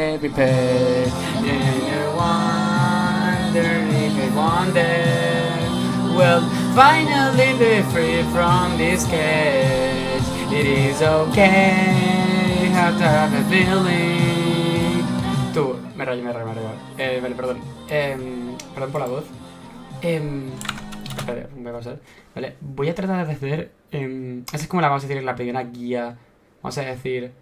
every page. And I wonder if it one day will finally be free from this cage. It is okay, have to have a feeling. Tú, me rayo. Vale, perdón. Perdón por la voz. Espera, voy a pasar. Vale, voy a tratar de hacer. Esa es como la vamos a decir la primera guía. Vamos a decir.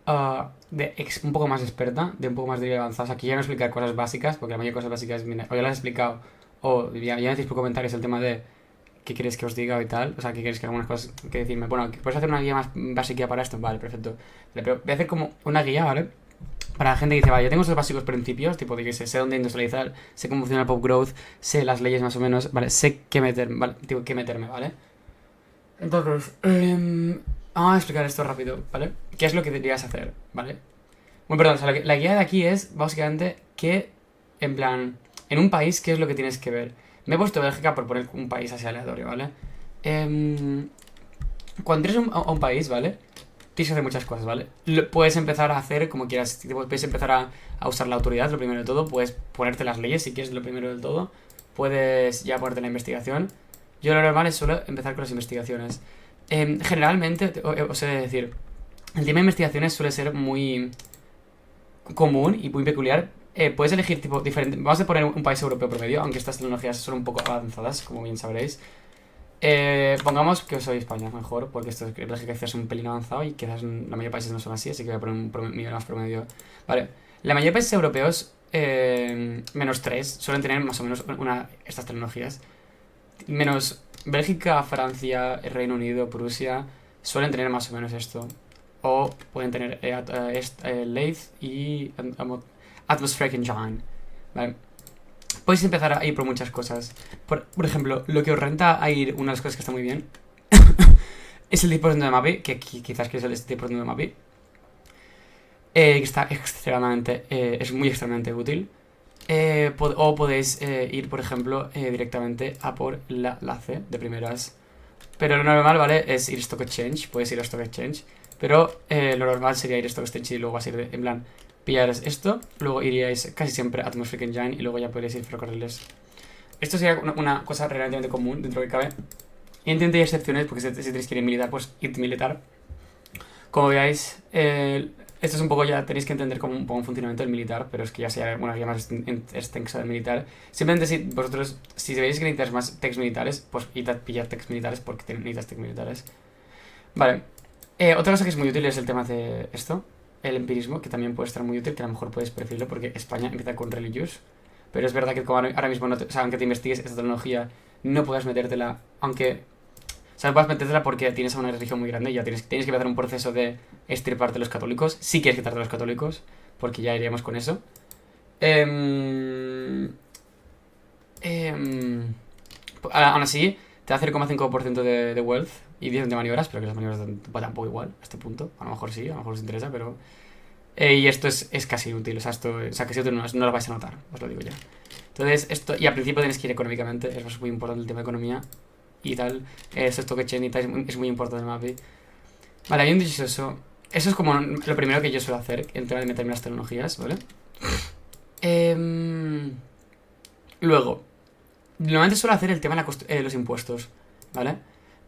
Un poco más experta, de un poco más de avanzados. Aquí ya no explicar cosas básicas, porque la mayoría de cosas básicas mira, o ya las he explicado, o ya me decís por comentarios el tema de qué queréis que os diga y tal. O sea, qué queréis que algunas cosas que decirme. Bueno, ¿puedes hacer una guía más básica para esto? Vale, perfecto. Vale, pero voy a hacer como una guía, ¿vale? Para la gente que dice, vale, yo tengo esos básicos principios, tipo de que sé dónde industrializar, sé cómo funciona el pop growth, sé las leyes más o menos, vale, sé qué meterme, vale, digo, qué meterme, ¿vale? Entonces, vamos a explicar esto rápido, ¿vale? ¿Qué es lo que deberías hacer, ¿vale? Bueno, perdón, o sea, la guía de aquí es básicamente que, en plan, en un país, ¿qué es lo que tienes que ver? Me he puesto Bélgica por poner un país así aleatorio, ¿vale? Cuando entres a un país, ¿vale? Tienes que hacer muchas cosas, ¿vale? Puedes empezar a hacer como quieras. Puedes empezar a usar la autoridad, lo primero de todo. Puedes ponerte las leyes, si quieres, lo primero del todo. Puedes ya ponerte la investigación. Yo lo normal es solo empezar con las investigaciones. Generalmente, os he de decir, el tema de investigaciones suele ser muy común y muy peculiar. Puedes elegir tipo diferente. Vamos a poner un país europeo promedio, aunque estas tecnologías son un poco avanzadas, como bien sabréis. Pongamos que soy España, mejor, porque esto es un pelín avanzado y quizás la mayoría de países no son así, así que voy a poner un nivel más promedio. Vale, la mayoría de países europeos, menos 3, suelen tener más o menos estas tecnologías. Menos Bélgica, Francia, Reino Unido, Prusia, suelen tener más o menos esto. O pueden tener Lathe y Atmospheric Engine. Vale. Podéis empezar a ir por muchas cosas. Por ejemplo, lo que os renta a ir, una de las cosas que está muy bien, es el 10% de MAPI, que quizás que es el 10% de MAPI. Que está extremadamente, es muy extremadamente útil. O podéis ir, por ejemplo, directamente a por la C de primeras. Pero lo normal, ¿vale? Es ir Stock Exchange. Podéis ir a Stock Exchange. Pero lo normal sería ir a Stock Exchange y luego vas a ir en plan, pillaros esto, luego iríais casi siempre a Atmospheric Engine y luego ya podréis ir ferrocarriles. Esto sería una cosa relativamente común dentro de que cabe. Y entiendo excepciones, porque si tenéis que ir militar, pues id militar. Como veáis, esto es un poco, ya tenéis que entender cómo un poco el funcionamiento del militar, pero es que ya sea una guía más extensa del militar. Simplemente si vosotros, si veis que necesitáis más techs militares, pues id a pillar techs militares porque necesitas techs militares. Vale. Otra cosa que es muy útil es el tema de esto, el empirismo, que también puede estar muy útil, que a lo mejor puedes preferirlo porque España empieza con religious. Pero es verdad que como ahora mismo, no o sea, aunque te investigues esta tecnología, no puedes metértela, aunque... O sea, no puedes metértela porque tienes a una religión muy grande y ya tienes que empezar un proceso de extirparte los católicos. Si quieres quitarte los católicos, porque ya iríamos con eso. Aún así, te da 0,5% de wealth y 10 de maniobras, pero que las maniobras tampoco igual a este punto. A lo mejor sí, a lo mejor os interesa, pero... y esto es casi inútil, o sea, casi útil no lo vais a notar, os lo digo ya. Entonces, esto, y al principio tenéis que ir económicamente, es muy importante el tema de economía y tal. Esto que Chen y tal es muy importante el MAPI. Vale, habiendo dicho eso, eso es como lo primero que yo suelo hacer, el tema de meterme en las tecnologías, ¿vale? Luego, normalmente suelo hacer el tema de los impuestos, ¿vale?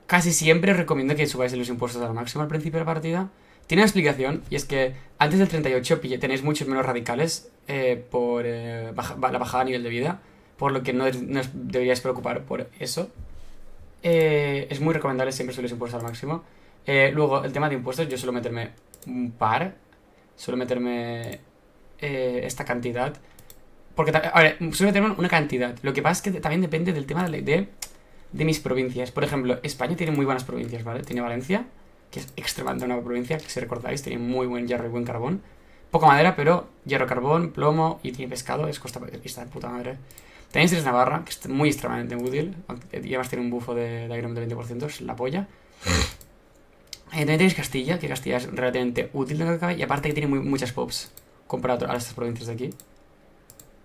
Casi siempre os recomiendo que subáis los impuestos al máximo al principio de la partida. Tiene una explicación, y es que antes del 38 tenéis muchos menos radicales por la bajada a nivel de vida, por lo que no os deberíais preocupar por eso. Es muy recomendable siempre subir los impuestos al máximo. Luego, el tema de impuestos, yo suelo meterme un par, suelo meterme esta cantidad. Porque, a ver, suelo meterme una cantidad. Lo que pasa es que también depende del tema de mis provincias. Por ejemplo, España tiene muy buenas provincias, ¿vale? Tiene Valencia, que es extremadamente buena provincia, que si recordáis, tiene muy buen hierro y buen carbón. Poca madera, pero hierro, carbón, plomo y tiene pescado, es costa y está de puta madre. Tenéis Tres Navarra, que es muy extremadamente útil, y además tiene un bufo de Iron del 20%, es la polla. También tenéis Castilla, que Castilla es relativamente útil de lo que cabe, y aparte que tiene muchas pops comparado a estas provincias de aquí.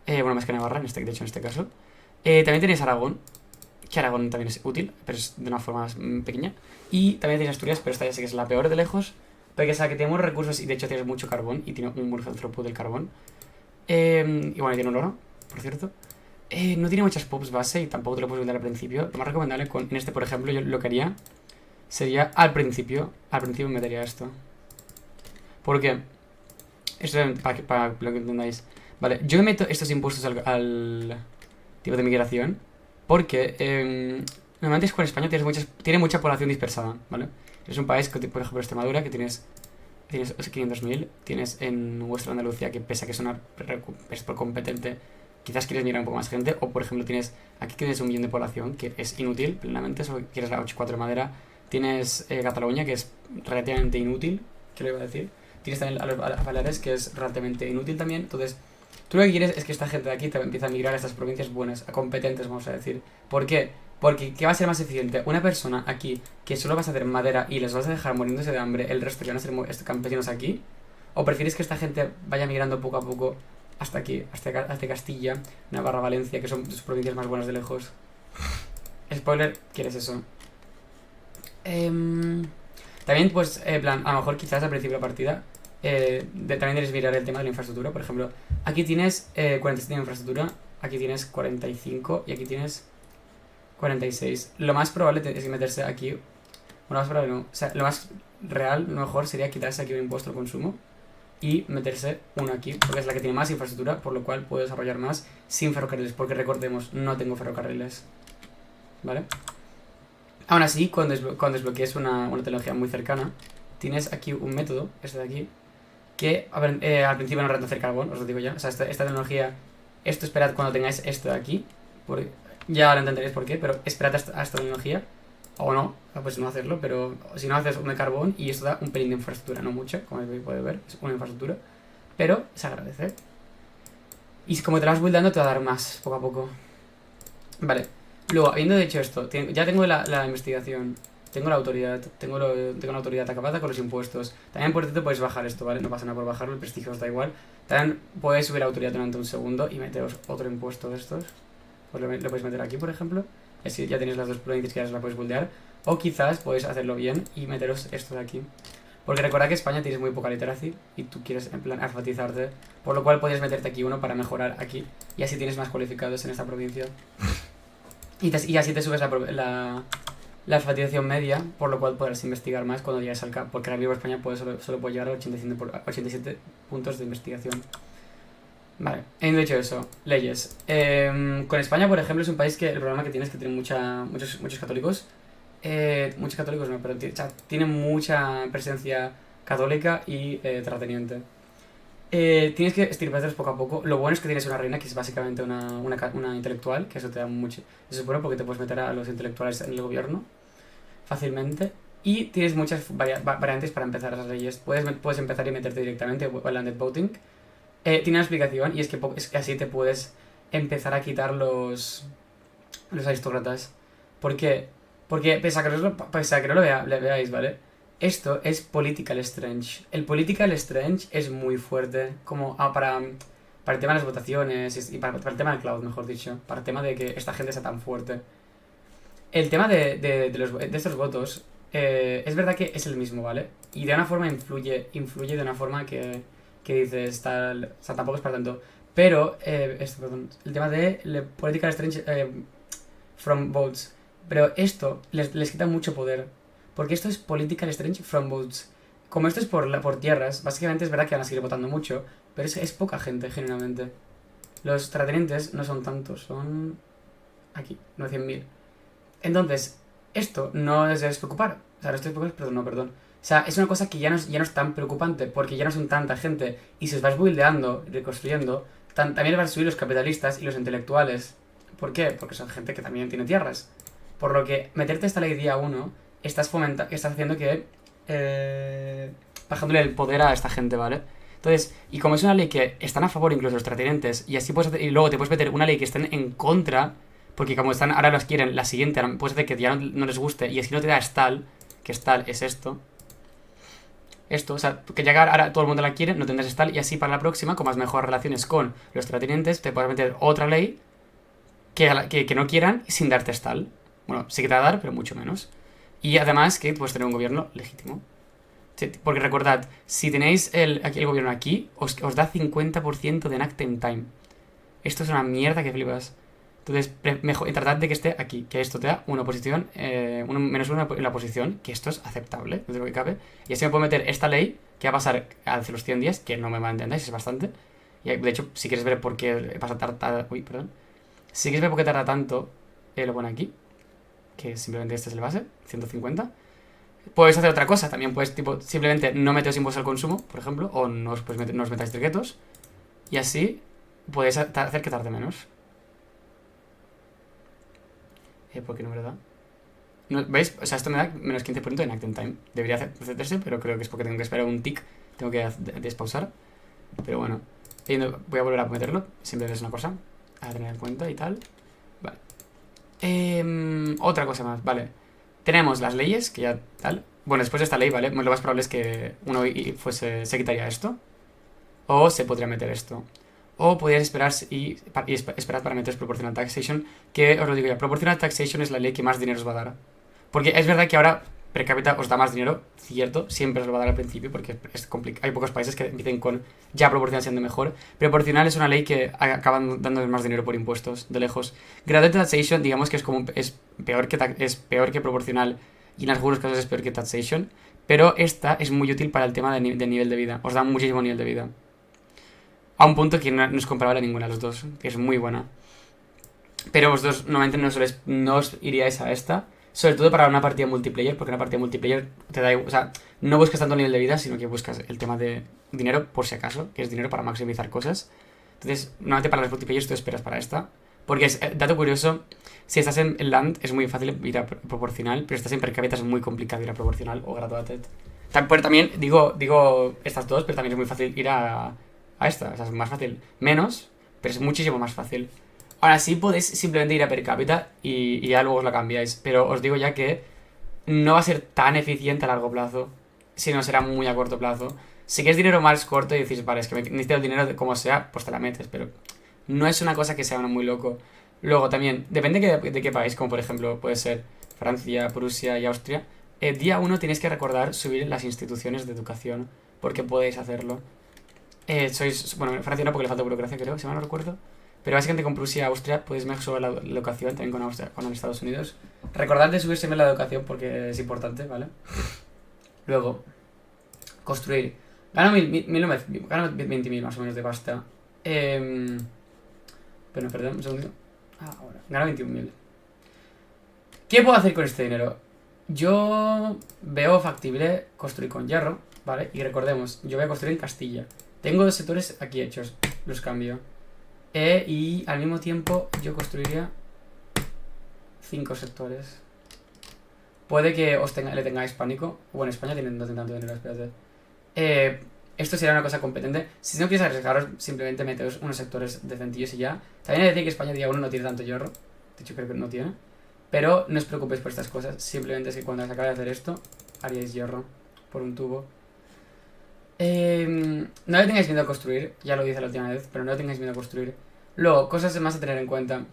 Bueno, más que Navarra, de hecho, en este caso. También tenéis Aragón, que Aragón también es útil, pero es de una forma más pequeña. Y también tenéis Asturias, pero esta ya sé que es la peor de lejos. Porque, o sea, que tenemos recursos y de hecho tienes mucho carbón y tiene un buen throughput del carbón. Y bueno, tiene un oro, por cierto. No tiene muchas pops base y tampoco te lo puedes vender al principio. Lo más recomendable en este, por ejemplo, yo lo que haría sería al principio metería esto. ¿Por qué? Esto es para lo que entendáis. Vale, yo meto estos impuestos al tipo de migración porque normalmente con España tiene mucha población dispersada, ¿vale? Es un país, por ejemplo, Extremadura, que tienes 500.000. Tienes en vuestra Andalucía, que pese a que es por competente, quizás quieres mirar un poco más gente. O, por ejemplo, aquí tienes 1 millón de población, que es inútil, plenamente, solo quieres la 8-4 de madera. Tienes Cataluña, que es relativamente inútil, ¿qué le iba a decir? Tienes también a los Baleares, que es relativamente inútil también. Entonces, tú lo que quieres es que esta gente de aquí te empiece a migrar a estas provincias buenas, a competentes, vamos a decir. ¿Por qué? Porque, ¿qué va a ser más eficiente? Una persona aquí que solo vas a hacer madera y les vas a dejar muriéndose de hambre, el resto que van a ser campesinos aquí. ¿O prefieres que esta gente vaya migrando poco a poco hasta aquí, hasta Castilla, Navarra, Valencia, que son sus provincias más buenas de lejos? Spoiler, ¿quieres eso? También, pues, plan, a lo mejor quizás al principio de la partida también debes mirar el tema de la infraestructura. Por ejemplo, aquí tienes 47 de infraestructura, aquí tienes 45 y aquí tienes 46. Lo más probable es meterse aquí. Bueno, lo más probable no. O sea, lo más real, lo mejor sería quitarse aquí un impuesto al consumo y meterse uno aquí, porque es la que tiene más infraestructura, por lo cual puedo desarrollar más sin ferrocarriles, porque recordemos, no tengo ferrocarriles. ¿Vale? Aún así, cuando desbloquees una tecnología muy cercana, tienes aquí un método, este de aquí, que, a ver, al principio no renta hacer carbón, os lo digo ya. O sea, esta tecnología, esperad cuando tengáis esto de aquí, ya lo entenderéis por qué, pero esperad a esta tecnología, o no, pues no hacerlo, pero si no haces un de carbón y esto da un pelín de infraestructura, no mucho, como podéis ver, es una infraestructura, pero se agradece. Y como te la vas buildando te va a dar más, poco a poco. Vale, luego, habiendo hecho esto, ya tengo la investigación, tengo la autoridad, tengo la autoridad acabada con los impuestos. También, por cierto, podéis bajar esto, ¿vale? No pasa nada por bajarlo, el prestigio os da igual. También podéis subir la autoridad durante un segundo y meteros otro impuesto de estos. Pues lo podéis meter aquí, por ejemplo. Así ya tenéis las dos provincias que ya os la podéis buildear. O quizás podéis hacerlo bien y meteros esto de aquí. Porque recuerda que España tienes muy poca literacy y tú quieres, en plan, alfabetizarte. Por lo cual podrías meterte aquí uno para mejorar aquí. Y así tienes más cualificados en esta provincia. Y así te subes la alfabetización media, por lo cual podrás investigar más cuando llegues al CAP. Porque ahora mismo España solo puede llegar a 87 puntos de investigación. Vale, habiendo dicho eso, leyes. Con España, por ejemplo, es un país que el problema que tiene es que tiene muchos católicos. Muchos católicos no, pero tiene mucha presencia católica y terrateniente. Tienes que estirparlos poco a poco. Lo bueno es que tienes una reina que es básicamente una intelectual, que eso te da mucho. Eso es bueno porque te puedes meter a los intelectuales en el gobierno fácilmente. Y tienes muchas variantes para empezar las leyes. Puedes empezar y meterte directamente al landed voting. Tiene una explicación y es que así te puedes empezar a quitar los aristócratas. ¿Por qué? Porque pese a que no lo veáis, ¿vale? Esto es Political Strange. El Political Strange es muy fuerte como para el tema de las votaciones y para el tema del cloud, mejor dicho. Para el tema de que esta gente sea tan fuerte. El tema de estos votos es verdad que es el mismo, ¿vale? Y de una forma influye de una forma que dices tal... O sea, tampoco es para tanto. Pero, perdón, el tema de Political Strange from votes. Pero esto les quita mucho poder. Porque esto es Political Strange from votes. Como esto es por tierras, básicamente es verdad que van a seguir votando mucho, pero es poca gente, generalmente. Los terratenientes no son tantos, son... aquí, 900.000. Entonces, esto no os debes preocupar. O sea, no estoy preocupado, perdón, no, perdón. O sea, es una cosa que ya no es tan preocupante, porque ya no son tanta gente. Y si os vais buildeando, reconstruyendo, también van a subir los capitalistas y los intelectuales. ¿Por qué? Porque son gente que también tiene tierras. Por lo que meterte esta ley día 1, estás haciendo que... bajándole el poder a esta gente, ¿vale? Entonces, y como es una ley que están a favor incluso los terratenientes, y así y luego te puedes meter una ley que estén en contra, porque como están ahora las quieren, la siguiente puede ser que ya no les guste, y así no te da Stall, que Stall es esto. O sea, que ya ahora todo el mundo la quiere, no tendrás Stall, y así para la próxima, con más mejores relaciones con los terratenientes, te puedes meter otra ley que no quieran sin darte Stall. Bueno, sí que te va a dar, pero mucho menos. Y además que puedes tener un gobierno legítimo. Porque recordad, si tenéis aquí el gobierno aquí, os da 50% de enacting time. Esto es una mierda que flipas. Entonces, mejor, tratad de que esté aquí, que esto te da una posición, -1 en la posición, que esto es aceptable, dentro de lo que cabe. Y así me puedo meter esta ley, que va a pasar hace los 100 días, que no me entendáis, es bastante. Y de hecho, si quieres ver por qué pasa tarda. Uy, perdón. Si quieres ver por qué tarda tanto, lo pone aquí, que simplemente este es el base, 150. Puedes hacer otra cosa, también puedes simplemente no meteros impuestos al consumo, por ejemplo, o no os metáis triquetos, y así podéis hacer que tarde menos. ¿Por qué no, verdad? No, ¿veis? O sea, esto me da menos 15% de enacting time. Debería hacerse, pero creo que es porque tengo que esperar un tick. Tengo que despausar. Pero bueno, voy a volver a meterlo. Siempre es una cosa a tener en cuenta y tal. Vale. Otra cosa más, vale. Tenemos las leyes, que ya tal. Bueno, después de esta ley, ¿vale? Lo más probable es que uno se quitaría esto. O se podría meter esto. O podrías esperar esperar para meteros Proportional Taxation, que os lo digo ya, Proportional Taxation es la ley que más dinero os va a dar. Porque es verdad que ahora per cápita os da más dinero, cierto, siempre os lo va a dar al principio, porque es complicado. Hay pocos países que empiecen con ya proporcional siendo mejor. Proporcional es una ley que acaban dándoles más dinero por impuestos, de lejos. Gradual Taxation, digamos que es peor que proporcional, y en algunos casos es peor que Taxation, pero esta es muy útil para el tema del nivel de vida. Os da muchísimo nivel de vida. A un punto que no es comparable a ninguna de los dos, que es muy buena. Pero vosotros normalmente no os iríais a esta. Sobre todo para una partida multiplayer, porque una partida multiplayer te da igual. O sea, no buscas tanto nivel de vida, sino que buscas el tema de dinero por si acaso, que es dinero para maximizar cosas. Entonces, normalmente para las multiplayers tú esperas para esta. Porque es, dato curioso, si estás en land es muy fácil ir a proporcional, pero si estás en per cápita es muy complicado ir a proporcional o graduated. Pero también digo estas dos, pero también es muy fácil ir a esta. O sea, es más fácil. Menos, pero es muchísimo más fácil. Ahora sí podéis simplemente ir a per cápita y ya luego os la cambiáis. Pero os digo ya que no va a ser tan eficiente a largo plazo, sino será muy a corto plazo. Si quieres dinero más corto y decís, vale, es que necesito el dinero como sea, pues te la metes, pero no es una cosa que sea muy loco. Luego también, depende de qué país, como por ejemplo puede ser Francia, Prusia y Austria. Día 1 tenéis que recordar subir las instituciones de educación, porque podéis hacerlo. Bueno, Francia no, porque le falta burocracia, creo, si mal no recuerdo. Pero básicamente con Prusia y Austria podéis mejorar la educación, también con Estados Unidos. Recordad de subirse la educación porque es importante, ¿vale? Luego, construir. Gano 20.000 más o menos de pasta. Bueno, perdón, un segundo. Ahora, gano 21.000. ¿Qué puedo hacer con este dinero? Yo veo factible construir con hierro, ¿vale? Y recordemos, yo voy a construir en Castilla. Tengo 2 sectores aquí hechos, los cambio. Y al mismo tiempo yo construiría 5 sectores. Puede que le tengáis pánico. Bueno, España no tiene tanto dinero, espérate. Esto sería una cosa competente. Si no quieres arriesgaros, simplemente meteos unos sectores decentillos y ya. También hay que decir que España día 1 no tiene tanto hierro. De hecho, creo que no tiene. Pero no os preocupéis por estas cosas. Simplemente es que cuando se acabe de hacer esto, haríais hierro por un tubo. No le tengáis miedo a construir. Ya lo dije la última vez, pero no le tengáis miedo a construir. Luego, cosas más a tener en cuenta.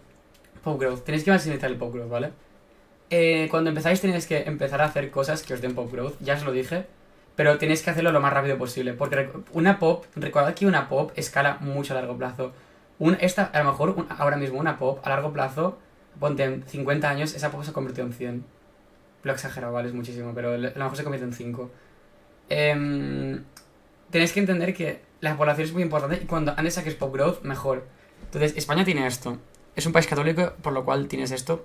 Pop growth. Tenéis que maximizar el pop growth, ¿vale? Cuando empezáis tenéis que empezar a hacer cosas que os den pop growth. Ya os lo dije. Pero tenéis que hacerlo lo más rápido posible. Porque recordad que una pop escala mucho a largo plazo. A lo mejor ahora mismo una pop a largo plazo, ponte en 50 años, esa pop se ha convertido en 100. Lo he exagerado, vale, es muchísimo, pero a lo mejor se convierte en 5. Tenéis que entender que la población es muy importante y cuando antes saques pop growth, mejor. Entonces, España tiene esto. Es un país católico, por lo cual tienes esto,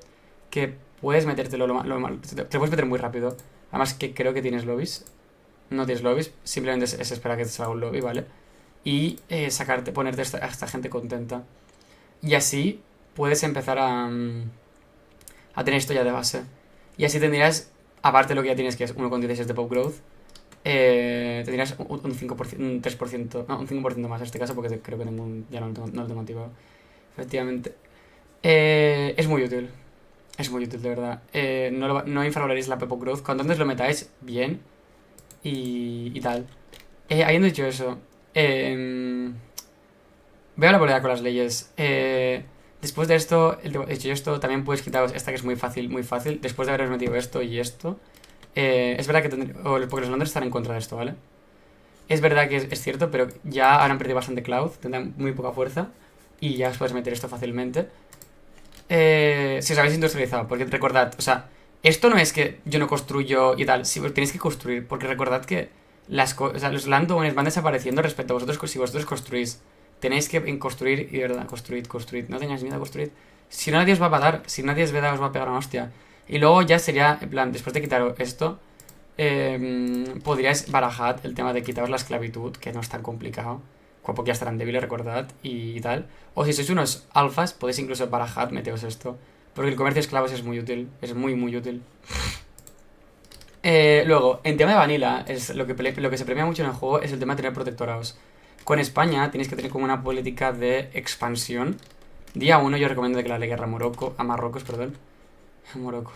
que puedes metértelo te puedes meter muy rápido. Además que creo que tienes lobbies. No tienes lobbies, simplemente es esperar que te salga un lobby, ¿vale? Y ponerte a esta gente contenta. Y así puedes empezar a tener esto ya de base. Y así tendrías, aparte de lo que ya tienes, que es 1,16 de pop growth, tendrías un 5%, un 3%, no, un 5% más en este caso, porque creo que ya no lo tengo activado. Efectivamente. Es muy útil. Es muy útil, de verdad. No infravaloréis la pop growth. Cuanto antes lo metáis, bien. Y tal. Habiendo dicho eso, voy a la volea con las leyes. Después de esto, hecho esto, también puedes quitaros esta que es muy fácil, muy fácil. Después de haberos metido esto y esto, Es verdad que porque los Londres están en contra de esto, ¿vale? Es verdad que es cierto, pero ya habrán perdido bastante cloud, tendrán muy poca fuerza y ya os puedes meter esto fácilmente. Si os habéis industrializado, porque recordad, o sea, esto no es que yo no construyo y tal, si tenéis que construir, porque recordad que o sea, los landowners van desapareciendo respecto a vosotros, si vosotros construís. Tenéis que construir y de verdad, construid, no tengáis miedo a construir. Si no, nadie os va a dar, si nadie os va a pegar una hostia. Y luego ya sería, en plan, después de quitar esto, podríais barajar el tema de quitaros la esclavitud, que no es tan complicado. Porque ya estarán débiles, recordad, y tal. O si sois unos alfas, podéis incluso barajar, meteos esto. Porque el comercio de esclavos es muy útil, es muy, muy útil. Luego, en tema de vanilla, lo que se premia mucho en el juego es el tema de tener protectorados. Con España tienes que tener como una política de expansión. Día uno yo recomiendo que la guerra a Marruecos, perdón. A Morocco.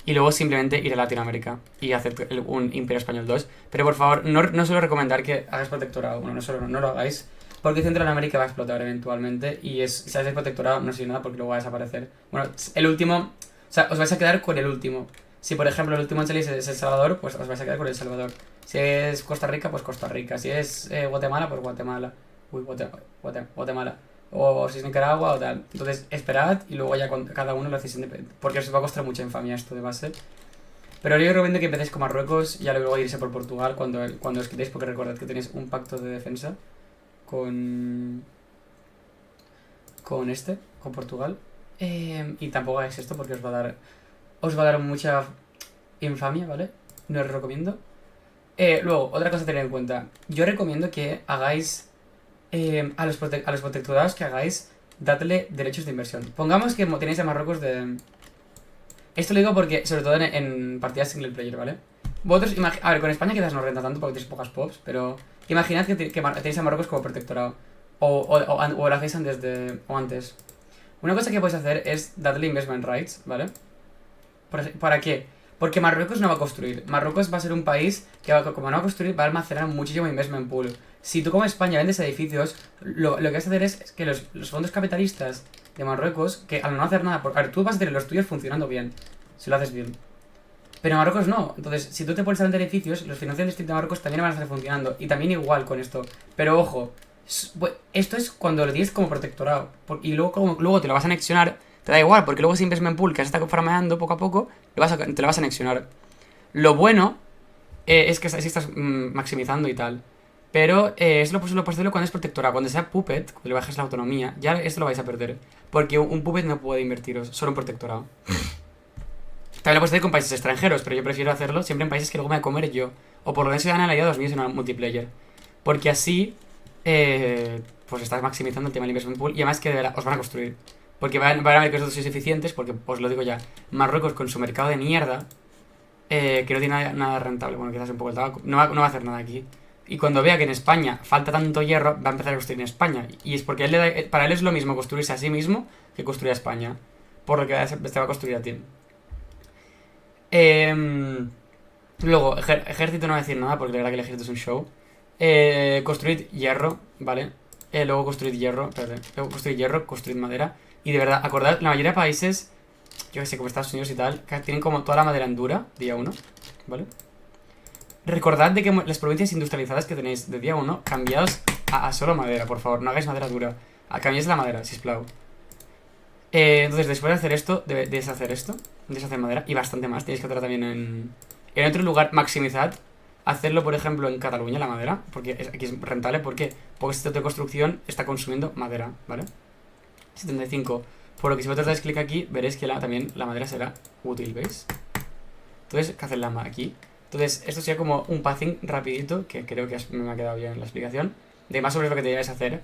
Y luego simplemente ir a Latinoamérica y hacer un Imperio Español 2. Pero por favor, no suelo recomendar que hagáis protectorado. Bueno, no lo hagáis. Porque Centroamérica va a explotar eventualmente. Y si hacéis protectorado no sirve nada porque luego va a desaparecer. Bueno, el último. O sea, os vais a quedar con el último. Si por ejemplo el último en salir es El Salvador, pues os vais a quedar con El Salvador. Si es Costa Rica, pues Costa Rica. Si es Guatemala, pues Guatemala. Uy, Guatemala. O si es Nicaragua o tal. Entonces esperad y luego ya con cada uno lo hacéis independiente. Porque os va a costar mucha infamia esto de base. Pero yo recomiendo que empecéis con Marruecos y ya luego irse por Portugal cuando os quitéis, porque recordad que tenéis un pacto de defensa con. con Portugal. Y tampoco hagáis esto porque os va a dar mucha infamia, ¿vale? No os lo recomiendo. Luego, otra cosa a tener en cuenta. Yo recomiendo que hagáis. A los protectorados que hagáis, dadle derechos de inversión. Pongamos que tenéis a Marruecos de. Esto lo digo porque, sobre todo en partidas single player, ¿vale? Vosotros, a ver, con España quizás no renta tanto porque tenéis pocas pops, pero imaginad que tenéis a Marruecos como protectorado. O lo hacéis antes. Una cosa que podéis hacer es darle investment rights, ¿vale? ¿Para qué? Porque Marruecos no va a construir. Marruecos va a ser un país que, como no va a construir, va a almacenar muchísimo investment pool. Si tú como España vendes edificios, lo que vas a hacer es que los fondos capitalistas de Marruecos, que al no hacer nada, a ver, tú vas a tener los tuyos funcionando bien, si lo haces bien. Pero Marruecos no. Entonces, si tú te pones a vender edificios, los financieros de Marruecos también van a estar funcionando. Y también igual con esto. Pero ojo, esto es cuando lo tienes como protectorado. Y luego te lo vas a anexionar. Te da igual, porque luego si investment pool que has estado farmeando poco a poco, te lo vas a anexionar. Lo bueno es que si estás maximizando y tal. Pero es lo posible cuando es protectorado. Cuando sea puppet, cuando le bajes la autonomía, ya esto lo vais a perder. Porque un puppet no puede invertiros, solo un protectorado. También lo puedes hacer con países extranjeros, pero yo prefiero hacerlo siempre en países que luego me voy a comer yo. O por lo menos sean aliados míos en un multiplayer. Porque así, pues estás maximizando el tema del investment pool. Y además que de verdad os van a construir. Porque van a ver que vosotros sois eficientes, porque os lo digo ya. Marruecos con su mercado de mierda, que no tiene nada rentable. Bueno, quizás un poco el tabaco. No va a hacer nada aquí. Y cuando vea que en España falta tanto hierro, va a empezar a construir en España. Y es porque para él es lo mismo construirse a sí mismo que construir a España. Por lo que te va a construir a ti. Luego, ejército no va a decir nada porque la verdad que el ejército es un show. Construid hierro, ¿vale? Luego construid hierro, espérate. Luego construid hierro, construid madera. Y de verdad, acordad, la mayoría de países, yo que sé, como Estados Unidos y tal, que tienen como toda la madera en dura, día 1, ¿vale? Recordad de que las provincias industrializadas que tenéis de día 1, cambiaos a solo madera, por favor, no hagáis madera dura. Cambiáis la madera, si sisplau. Entonces, después de hacer esto, deshacer madera y bastante más. Tenéis que hacerlo también en otro lugar, maximizad. Hacerlo, por ejemplo, en Cataluña, la madera, porque aquí es rentable. ¿Por qué? Porque este de construcción está consumiendo madera, ¿vale? 75. Por lo que si vosotros dais clic aquí, veréis que también la madera será útil, ¿veis? Entonces, ¿qué hacen aquí? Entonces, esto sería como un pathing rapidito, que creo que me ha quedado bien la explicación, de más sobre lo que deberíais hacer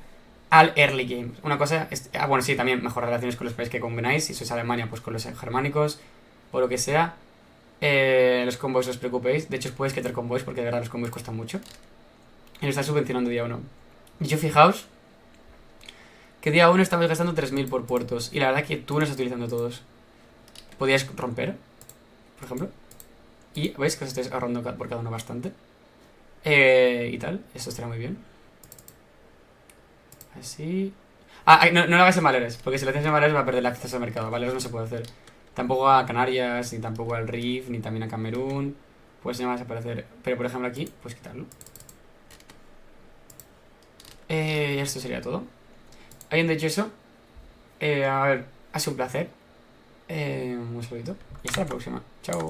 al early game. Una cosa es, bueno, sí, también mejor relaciones con los países que combináis. Si sois Alemania, pues con los germánicos o lo que sea. Los convoys no os preocupéis. De hecho, os podéis quitar convoys porque de verdad los convoys cuestan mucho. Y lo estáis subvencionando día 1. Y yo fijaos que día 1 estamos gastando 3.000 por puertos. Y la verdad que tú no estás utilizando todos. Podíais romper, por ejemplo. Y veis que os estáis ahorrando por cada uno bastante. Y tal. Eso estaría muy bien. Así. No lo hagáis en Valeres, porque si lo hacéis en Valeres va a perder el acceso al mercado. Valeres no se puede hacer. Tampoco a Canarias, ni tampoco al Rif, ni también a Camerún. Pues no va a desaparecer. Pero por ejemplo aquí, pues quitarlo. Esto sería todo. Habiendo dicho eso, a ver, ha sido un placer. Un saludito. Y hasta la próxima. Chao.